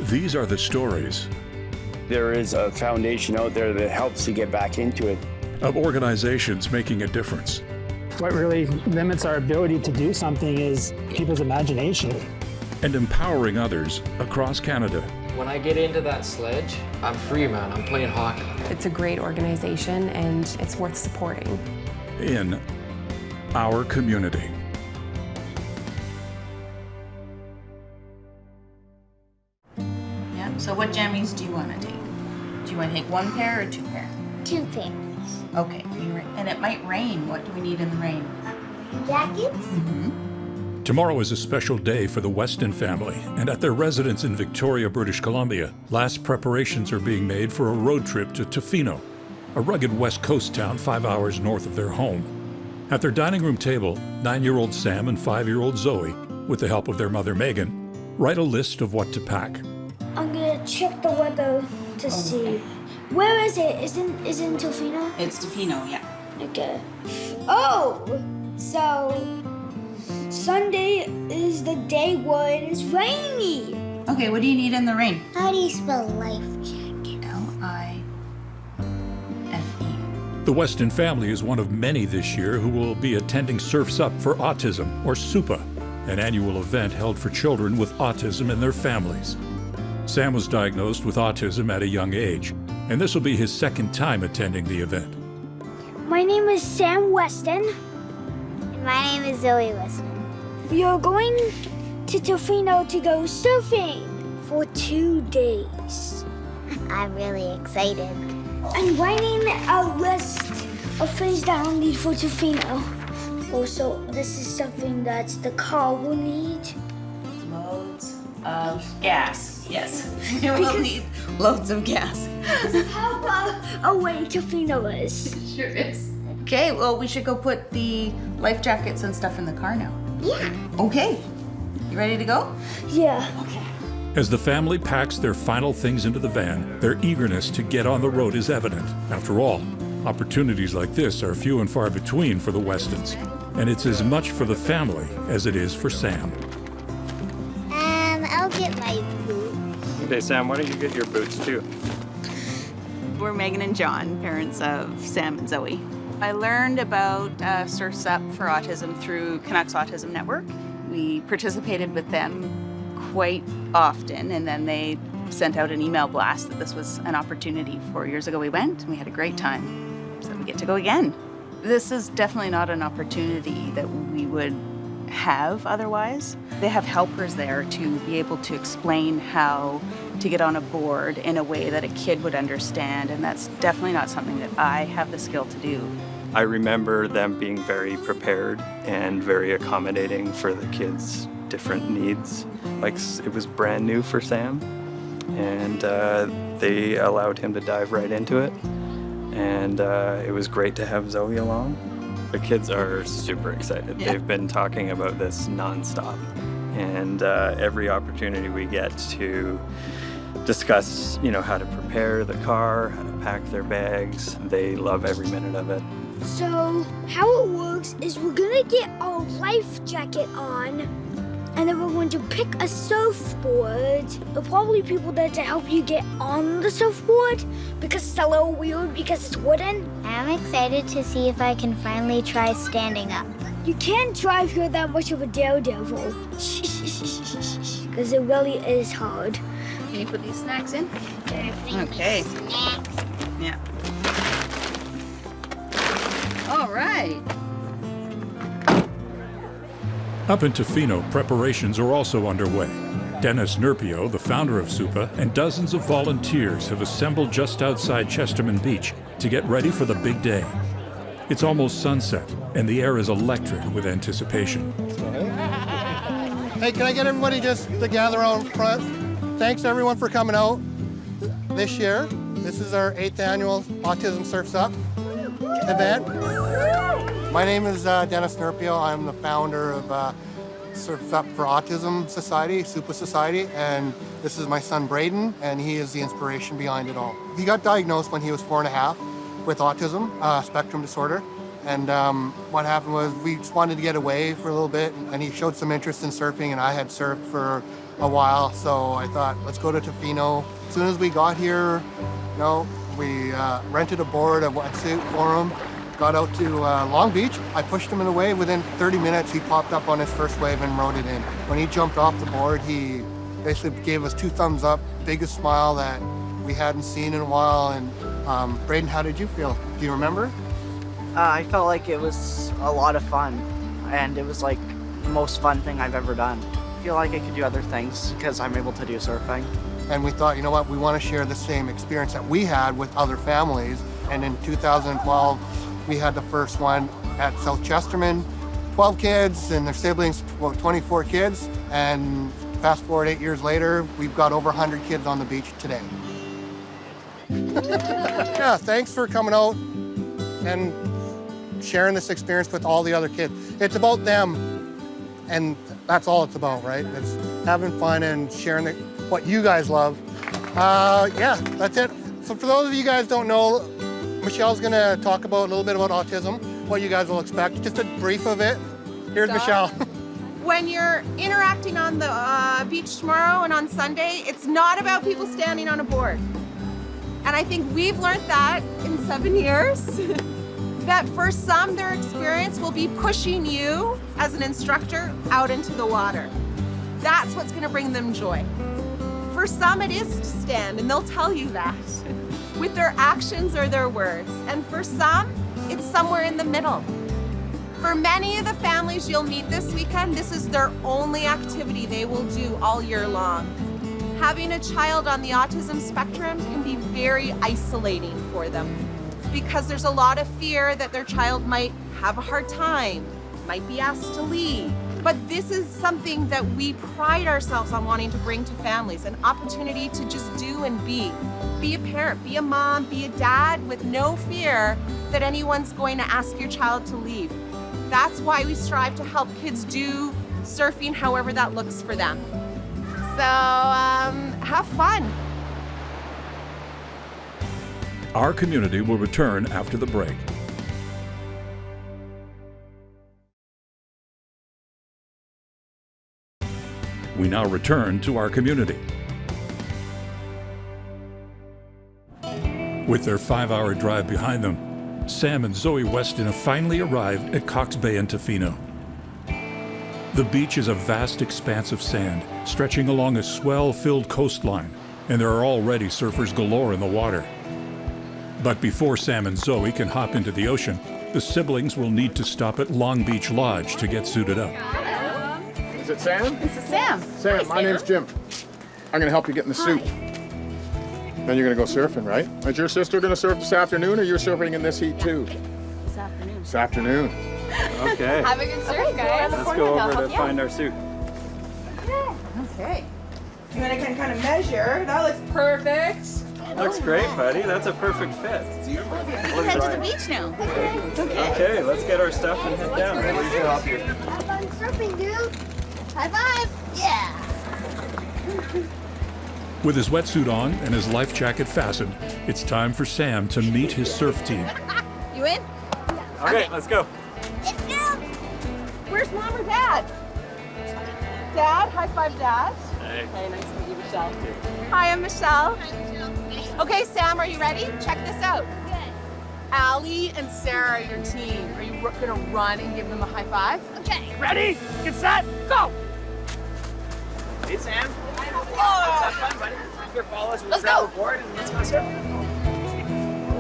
These are the stories There is a foundation out there that helps you get back into it. of organizations making a difference. What really limits our ability to do something is people's imagination. And empowering others across Canada. When I get into that sledge, I'm free, man. I'm playing hockey. It's a great organization and it's worth supporting. In our community. Yeah, so what jammies do you want to take? Do you want to take one pair or two pair? 2 pairs. Okay, and it might rain. What do we need in the rain? Jackets? Tomorrow is a special day for the Weston family, and at their residence in Victoria, British Columbia, last preparations are being made for a road trip to Tofino, a rugged West Coast town 5 hours north of their home. At their dining room table, 9-year-old Sam and 5-year-old Zoe, with the help of their mother Megan, write a list of what to pack. I'm gonna check the weather to see. Where is it? Is it in Tofino? It's Tofino, yeah. Okay. Oh! So, Sunday is the day when it's rainy. Okay, what do you need in the rain? How do you spell life jacket? L-I-F-E. The Weston family is one of many this year who will be attending Surf's Up for Autism, or SUPA, an annual event held for children with autism and their families. Sam was diagnosed with autism at a young age, and this will be his second time attending the event. My name is Sam Weston. And my name is Zoe Weston. We are going to Tofino to go surfing for 2 days. I'm really excited. I'm writing a list of things that I'll need for Tofino. Also, this is something that the car will need. Loads of gas. Yes, we will need loads of gas. How far away Tofino is? Sure is. Okay, well, we should go put the life jackets and stuff in the car now. Yeah. Okay, you ready to go? Yeah. Okay. As the family packs their final things into the van, their eagerness to get on the road is evident. After all, opportunities like this are few and far between for the Westons, and it's as much for the family as it is for Sam. I'll get my boots. Okay, Sam, why don't you get your boots too? We're Megan and John, parents of Sam and Zoe. I learned about Surf's Up for Autism through Canucks Autism Network. We participated with them quite often, and then they sent out an email blast that this was an opportunity. 4 years ago we went, and we had a great time. So we get to go again. This is definitely not an opportunity that we would have otherwise. They have helpers there to be able to explain how to get on a board in a way that a kid would understand, and that's definitely not something that I have the skill to do. I remember them being very prepared and very accommodating for the kids' different needs. Like, it was brand new for Sam, and they allowed him to dive right into it. And it was great to have Zoe along. The kids are super excited. Yeah. They've been talking about this nonstop. And every opportunity we get to discuss, how to prepare the car, how to pack their bags, they love every minute of it. So, how it works is we're gonna get our life jacket on, and then we're going to pick a surfboard. There'll probably be people there to help you get on the surfboard because it's a little weird because it's wooden. I'm excited to see if I can finally try standing up. You can't drive here that much of a daredevil. Because it really is hard. Can you put these snacks in? Okay. Snacks. Yeah. All right. Up in Tofino, preparations are also underway. Dennis Nurpio, the founder of SUPA, and dozens of volunteers have assembled just outside Chesterman Beach to get ready for the big day. It's almost sunset, and the air is electric with anticipation. Hey, can I get everybody just to gather out front? Thanks everyone for coming out this year. This is our 8th annual Autism Surf's Up event. My name is Dennis Nurpio. I'm the founder of Surf's Up for Autism Society, SUPA Society, and this is my son Braden, and he is the inspiration behind it all. He got diagnosed when he was 4.5 with autism, spectrum disorder, and what happened was we just wanted to get away for a little bit, and he showed some interest in surfing, and I had surfed for a while, so I thought, let's go to Tofino. As soon as we got here, we rented a board, a wetsuit for him, got out to Long Beach. I pushed him in a wave. Within 30 minutes, he popped up on his first wave and rode it in. When he jumped off the board, he basically gave us 2 thumbs up, biggest smile that we hadn't seen in a while. And Braden, how did you feel? Do you remember? I felt like it was a lot of fun, and it was like the most fun thing I've ever done. I feel like I could do other things because I'm able to do surfing. And we thought, you know what, we want to share the same experience that we had with other families. And in 2012, we had the first one at South Chesterman. 12 kids and their siblings, 24 kids. And fast forward 8 years later, we've got over 100 kids on the beach today. Yeah, thanks for coming out and sharing this experience with all the other kids. It's about them, and that's all it's about, right? It's having fun and sharing what you guys love. Yeah, that's it. So for those of you guys don't know, Michelle's gonna talk about a little bit about autism, what you guys will expect, just a brief of it. Here's Michelle. When you're interacting on the beach tomorrow and on Sunday, it's not about people standing on a board. And I think we've learned that in 7 years, that for some, their experience will be pushing you as an instructor out into the water. That's what's gonna bring them joy. For some, it is to stand, and they'll tell you that with their actions or their words. And for some, it's somewhere in the middle. For many of the families you'll meet this weekend, this is their only activity they will do all year long. Having a child on the autism spectrum can be very isolating for them because there's a lot of fear that their child might have a hard time, might be asked to leave. But this is something that we pride ourselves on wanting to bring to families, an opportunity to just do and be. Be a parent, be a mom, be a dad with no fear that anyone's going to ask your child to leave. That's why we strive to help kids do surfing however that looks for them. So have fun. Our community will return after the break. We now return to our community. With their 5-hour drive behind them, Sam and Zoe Weston have finally arrived at Cox Bay in Tofino. The beach is a vast expanse of sand, stretching along a swell-filled coastline, and there are already surfers galore in the water. But before Sam and Zoe can hop into the ocean, the siblings will need to stop at Long Beach Lodge to get suited up. Is it Sam? This is Sam. Sam, my name's Jim. I'm gonna help you get in the suit. Then you're gonna go surfing, right? Is your sister gonna surf this afternoon, or you're surfing in this heat too? This afternoon. This afternoon. Okay. Have a good surf, guys. Let's go over to find our suit. Okay. You want to kind of measure? That looks perfect. Looks great, buddy. That's a perfect fit. We can head to the beach now. Okay, let's get our stuff and head down. Ready to help you. Have fun surfing, dude. High five. Yeah. With his wetsuit on and his life jacket fastened, it's time for Sam to meet his surf team. You in? Okay, let's go. Where's mom or dad? Dad, high five, Dad. Hey. Hey, nice to meet you, Michelle. Hi, I'm Michelle. Okay, Sam, are you ready? Check this out. Allie and Sarah are your team. Are you gonna run and give them a high five? Okay. Ready? Get set, go! Hey, Sam. Whoa! Let's have fun, buddy. Here, follow us. We'll Let's grab go. a board and let's go surf.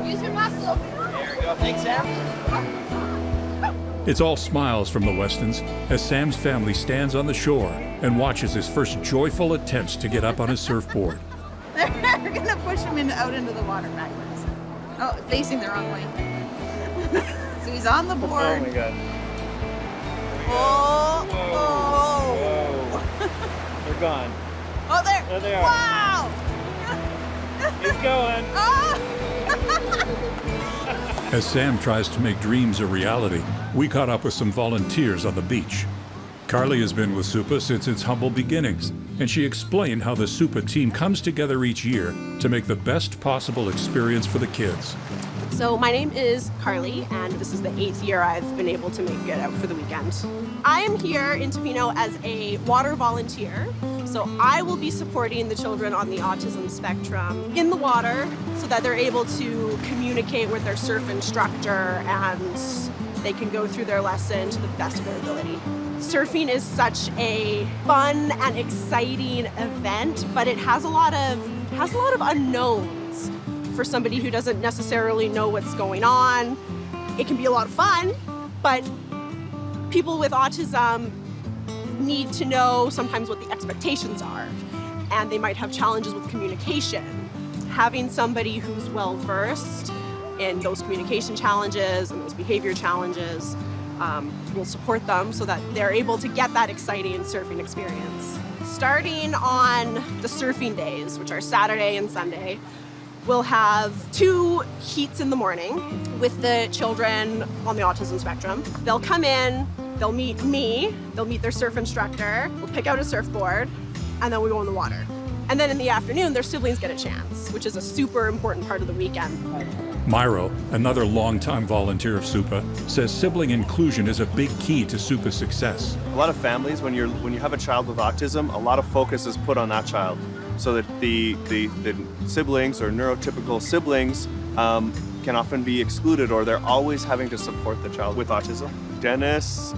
Use your muscles. There we go. Thanks, Sam. It's all smiles from the Westons as Sam's family stands on the shore and watches his first joyful attempts to get up on his surfboard. They're gonna push him out into the water backwards. Oh, facing the wrong way. So he's on the Oh board. my god. Oh, Whoa. They're gone. oh, there. There they are. Wow. He's going. Oh. As Sam tries to make dreams a reality, we caught up with some volunteers on the beach. Carly has been with SUPA since its humble beginnings, and she explained how the SUPA team comes together each year to make the best possible experience for the kids. So my name is Carly, and this is the 8th year I've been able to make it out for the weekend. I am here in Tofino as a water volunteer, So I will be supporting the children on the autism spectrum in the water so that they're able to communicate with their surf instructor and they can go through their lesson to the best of their ability. Surfing is such a fun and exciting event, but it has a lot of unknowns for somebody who doesn't necessarily know what's going on. It can be a lot of fun, but people with autism need to know sometimes what the expectations are, and they might have challenges with communication. Having somebody who's well-versed in those communication challenges and those behavior challenges will support them so that they're able to get that exciting surfing experience. Starting on the surfing days, which are Saturday and Sunday, we'll have 2 heats in the morning with the children on the autism spectrum. They'll come in, they'll meet me, they'll meet their surf instructor, we'll pick out a surfboard, and then we go in the water. And then in the afternoon, their siblings get a chance, which is a super important part of the weekend. Myro, another longtime volunteer of SUPA, says sibling inclusion is a big key to SUPA's success. A lot of families, when you have a child with autism, a lot of focus is put on that child, so that the siblings or neurotypical siblings can often be excluded, or they're always having to support the child with autism. Dennis,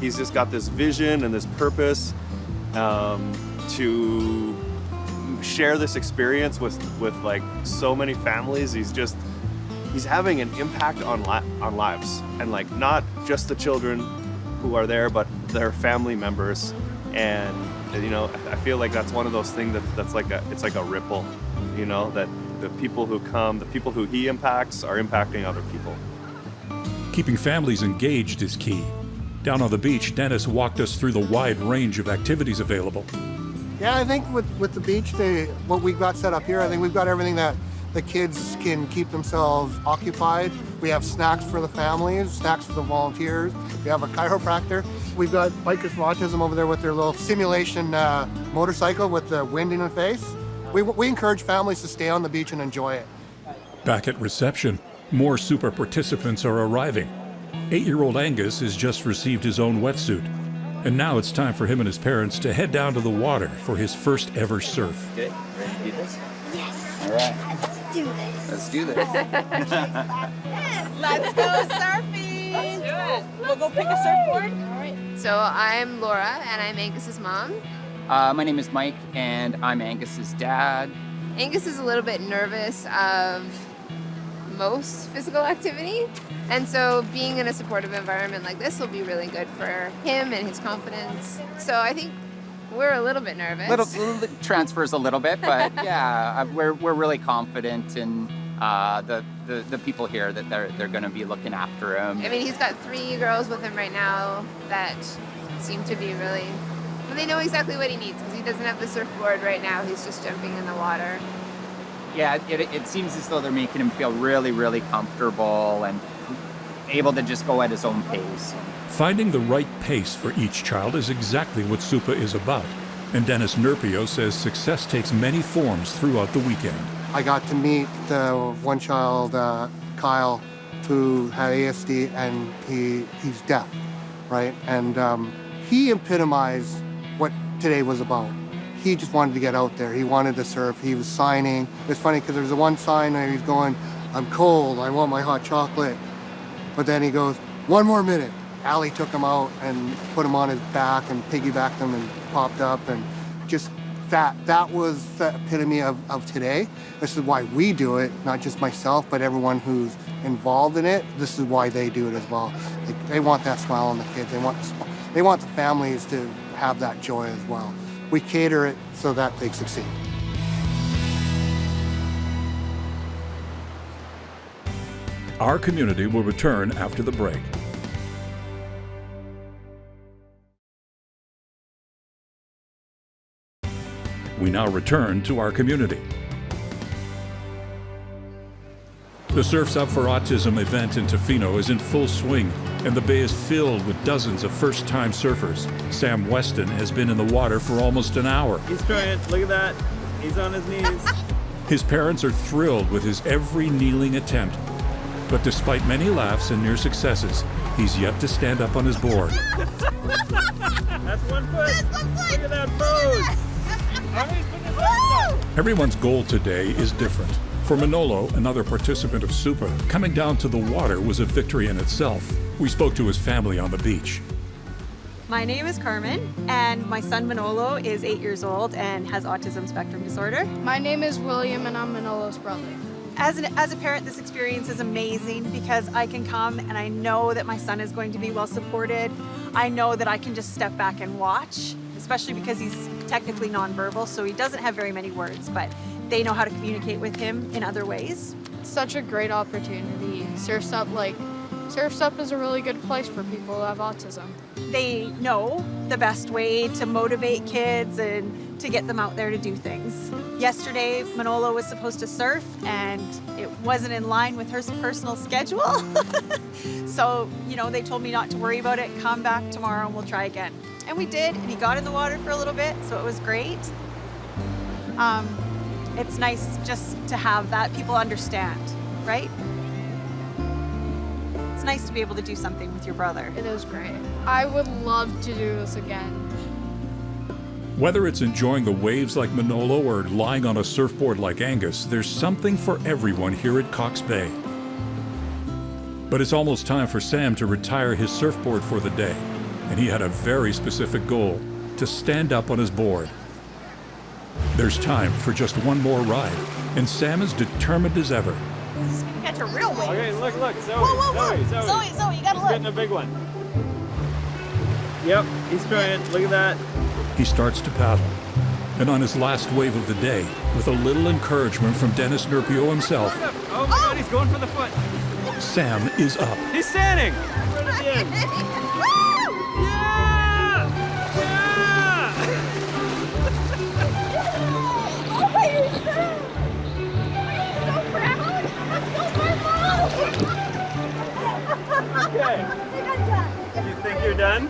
he's just got this vision and this purpose to share this experience with like so many families. He's having an impact on lives, and like not just the children who are there, but their family members. And you know, I feel like that's one of those things that's like it's like a ripple, you know, that the people who come, the people who he impacts are impacting other people. Keeping families engaged is key. Down on the beach, Dennis walked us through the wide range of activities available. Yeah, I think with the beach, what we've got set up here, I think we've got everything that the kids can keep themselves occupied. We have snacks for the families, snacks for the volunteers. We have a chiropractor. We've got bikers from Autism over there with their little simulation motorcycle with the wind in the face. We encourage families to stay on the beach and enjoy it. Back at reception, more SUPA participants are arriving. 8-year-old Angus has just received his own wetsuit. And now it's time for him and his parents to head down to the water for his first ever surf. Okay, ready to do this? Yes. All right. Let's do this. Let's do this. Let's go surfing. Let's do it. We'll go pick a surfboard. All right. So I'm Laura, and I'm Angus's mom. My name is Mike, and I'm Angus's dad. Angus is a little bit nervous of most physical activity, and so being in a supportive environment like this will be really good for him and his confidence. So I think we're a little bit nervous. Little transfers a little bit, but yeah, we're really confident in the people here that they're going to be looking after him. I mean, he's got 3 girls with him right now that seem to be really, they know exactly what he needs because he doesn't have the surfboard right now. He's just jumping in the water. Yeah, it seems as though they're making him feel really, really comfortable and able to just go at his own pace. Finding the right pace for each child is exactly what SUPA is about. And Dennis Nerpio says success takes many forms throughout the weekend. I got to meet the one child, Kyle, who had ASD, and he's deaf, right? And he epitomized what today was about. He just wanted to get out there. He wanted to surf. He was signing. It's funny because there's the one sign where he's going, "I'm cold, I want my hot chocolate." But then he goes, "1 more minute." Allie took him out and put him on his back and piggybacked him and popped up, and just that was the epitome of today. This is why we do it, not just myself, but everyone who's involved in it. This is why they do it as well. They want that smile on the kids. They want the families to have that joy as well. We cater it so that they succeed. Our community will return after the break. We now return to our community. The Surf's Up for Autism event in Tofino is in full swing, and the bay is filled with dozens of first-time surfers. Sam Weston has been in the water for almost an hour. He's trying, look at that. He's on his knees. His parents are thrilled with his every kneeling attempt. But despite many laughs and near successes, he's yet to stand up on his board. That's 1 foot. Look at that pose. Everyone's goal today is different. For Manolo, another participant of SUPA, coming down to the water was a victory in itself. We spoke to his family on the beach. My name is Carmen, and my son Manolo is 8 years old and has autism spectrum disorder. My name is William, and I'm Manolo's brother. As a parent, this experience is amazing because I can come and I know that my son is going to be well supported. I know that I can just step back and watch, especially because he's technically nonverbal, so he doesn't have very many words, but they know how to communicate with him in other ways. Such a great opportunity. Surf's Up is a really good place for people who have autism. They know the best way to motivate kids and to get them out there to do things. Yesterday, Manolo was supposed to surf, and it wasn't in line with her personal schedule. So, they told me not to worry about it, come back tomorrow and we'll try again. And we did, and he got in the water for a little bit, so it was great. It's nice just to have that. People understand, right? It's nice to be able to do something with your brother. It is great. I would love to do this again. Whether it's enjoying the waves like Manolo or lying on a surfboard like Angus, there's something for everyone here at Cox Bay. But it's almost time for Sam to retire his surfboard for the day, and he had a very specific goal: to stand up on his board. There's time for just one more ride, and Sam is determined as ever. This is gonna catch a real wave. Okay, look, Zoe. Zoe, you gotta He's look. getting a big one. Yep, he's trying. Look at that. He starts to paddle, and on his last wave of the day, with a little encouragement from Dennis Nurpio himself, Oh my God, he's going for the foot. Sam is up. He's standing. Right at the end. Okay. You think you're done?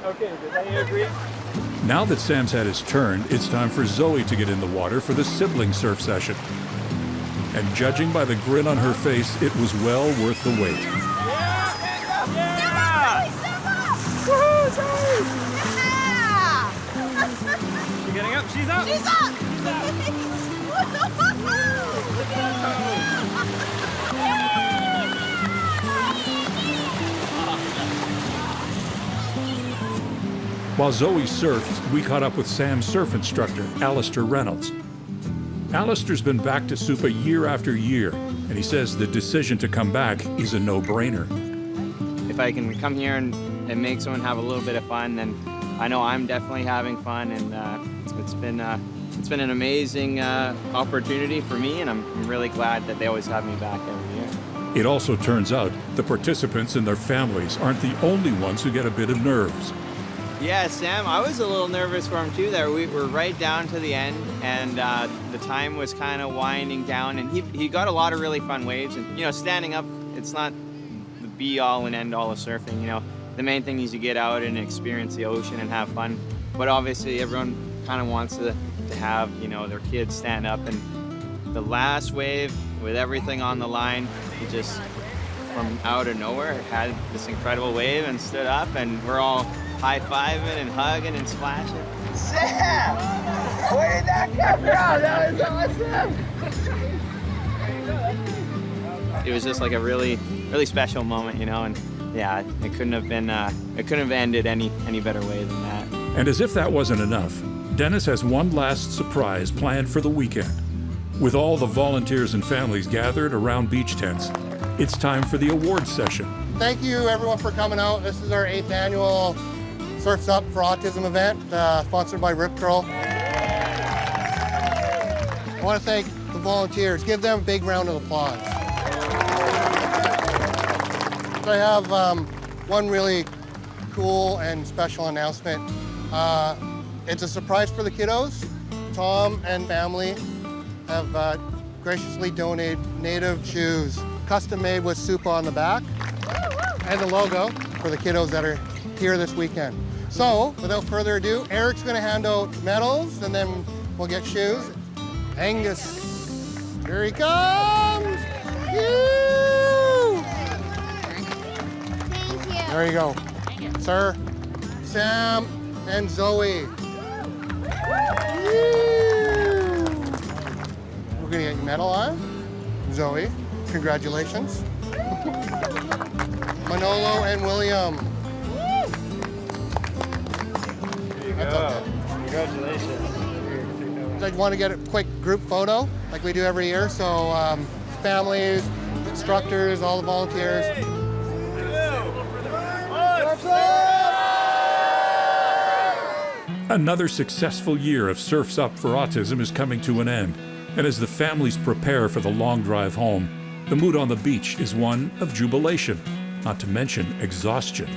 Okay, does that agree? Now that Sam's had his turn, it's time for Zoe to get in the water for the sibling surf session. And judging by the grin on her face, it was well worth the wait. Woohoo, Zoe! She's getting up. She's up. She's up! While Zoe surfed, we caught up with Sam's surf instructor, Alistair Reynolds. Alistair's been back to SUPA year after year, and he says the decision to come back is a no-brainer. If I can come here and make someone have a little bit of fun, then I know I'm definitely having fun, and it's been an amazing opportunity for me, and I'm really glad that they always have me back every year. It also turns out the participants and their families aren't the only ones who get a bit of nerves. Yeah, Sam, I was a little nervous for him too there. We were right down to the end, and the time was kind of winding down, and he got a lot of really fun waves. And, standing up, it's not the be-all and end-all of surfing, The main thing is you get out and experience the ocean and have fun. But obviously everyone kind of wants to have, their kids stand up. And the last wave, with everything on the line, he just, from out of nowhere, had this incredible wave and stood up, and we're all high-fiving and hugging and splashing. Sam! Where did that come from? That was awesome! It was just like a really, really special moment, and yeah, it couldn't have ended any better way than that. And as if that wasn't enough, Dennis has one last surprise planned for the weekend. With all the volunteers and families gathered around beach tents, it's time for the awards session. Thank you everyone for coming out. This is our 8th annual Surf's Up for Autism event, sponsored by Rip Curl. I want to thank the volunteers. Give them a big round of applause. So I have one really cool and special announcement. It's a surprise for the kiddos. Tom and family have graciously donated native shoes, custom made with SUPA on the back, and the logo for the kiddos that are here this weekend. So, without further ado, Eric's gonna hand out medals, and then we'll get shoes. Angus, here he comes! Woo! Thank you. There you go. Sir, Sam, and Zoe. We're gonna get your medal on. Zoe, congratulations. Manolo and William. There you go. Congratulations. I want to get a quick group photo like we do every year. So families, instructors, all the volunteers. Another successful year of Surf's Up for Autism is coming to an end, and as the families prepare for the long drive home, the mood on the beach is one of jubilation, not to mention exhaustion.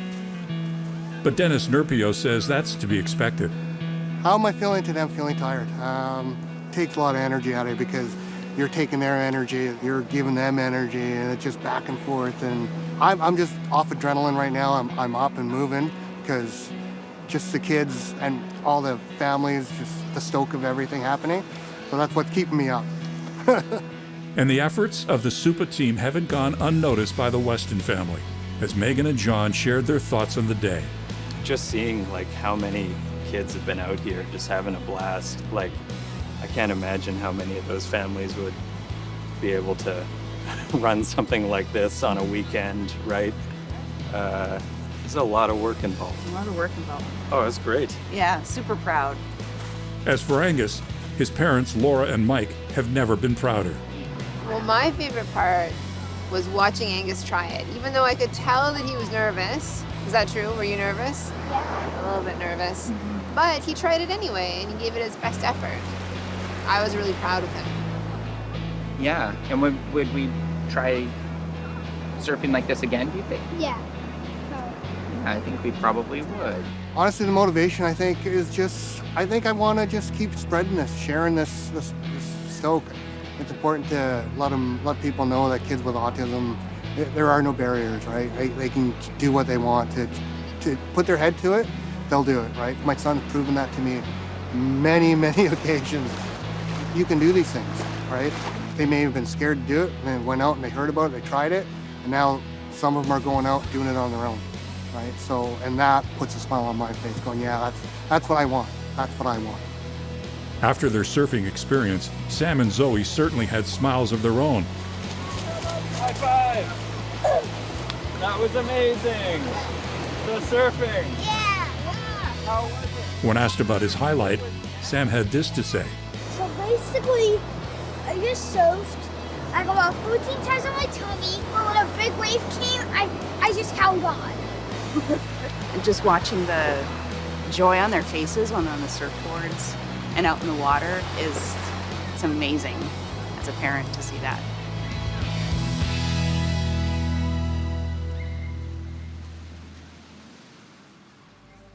But Dennis Nerpio says that's to be expected. How am I feeling today? I'm feeling tired. Takes a lot of energy out of it because you're taking their energy, you're giving them energy, and it's just back and forth. And I'm just off adrenaline right now. I'm up and moving because just the kids and all the families, just the stoke of everything happening. So that's what's keeping me up. And the efforts of the SUPA team haven't gone unnoticed by the Weston family, as Megan and John shared their thoughts on the day. Just seeing like how many kids have been out here just having a blast. Like, I can't imagine how many of those families would be able to run something like this on a weekend, right? There's a lot of work involved. A lot of work involved. Oh, it's great. Yeah, super proud. As for Angus, his parents, Laura and Mike, have never been prouder. Well, my favorite part was watching Angus try it, even though I could tell that he was nervous. Is that true? Were you nervous? Yeah. A little bit nervous. But he tried it anyway, and he gave it his best effort. I was really proud of him. Yeah, and would we try surfing like this again, do you think? Yeah. I think we probably would. Honestly, the motivation I think is just, I think I want to just keep spreading this, sharing this stoke. It's important to let people know that kids with autism, there are no barriers, right? They can do what they want to put their head to it. They'll do it, right? My son's proven that to me many, many occasions. You can do these things, right? They may have been scared to do it, and then went out and they heard about it, they tried it, and now some of them are going out doing it on their own, right? So, and that puts a smile on my face, going, yeah, that's what I want. That's what I want. After their surfing experience, Sam and Zoe certainly had smiles of their own. High five! That was amazing! The surfing! Yeah! How was it? When asked about his highlight, Sam had this to say. So basically, I just surfed like about 14 times on my tummy, but when a big wave came, I just held on. And just watching the joy on their faces when they're on the surfboards and out in the water it's amazing as a parent to see that.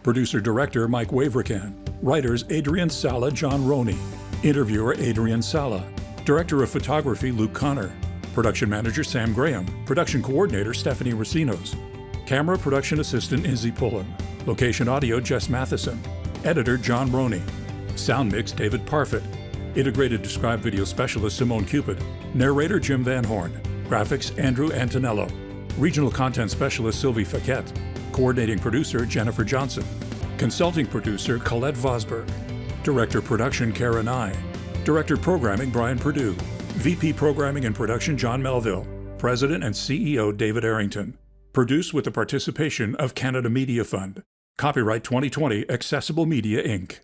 Producer-director Mike Wavrecan. Writers Adrien, Sala, John Roney. Interviewer Adrien, Sala. Director of Photography Luke Connor. Production Manager Sam Graham. Production Coordinator Stephanie Racinos. Camera Production Assistant Izzy Pullen. Location Audio Jess Matheson. Editor John Roney. Sound Mix David Parfit. Integrated Described Video Specialist Simone Cupid. Narrator Jim Van Horne. Graphics Andrew Antonello. Regional Content Specialist Sylvie Faquette. Coordinating Producer Jennifer Johnson. Consulting Producer Colette Vosberg. Director Production Cara Nye. Director Programming Brian Perdue. VP Programming and Production John Melville. President and CEO David Arrington. Produced with the participation of Canada Media Fund. Copyright 2020 Accessible Media Inc.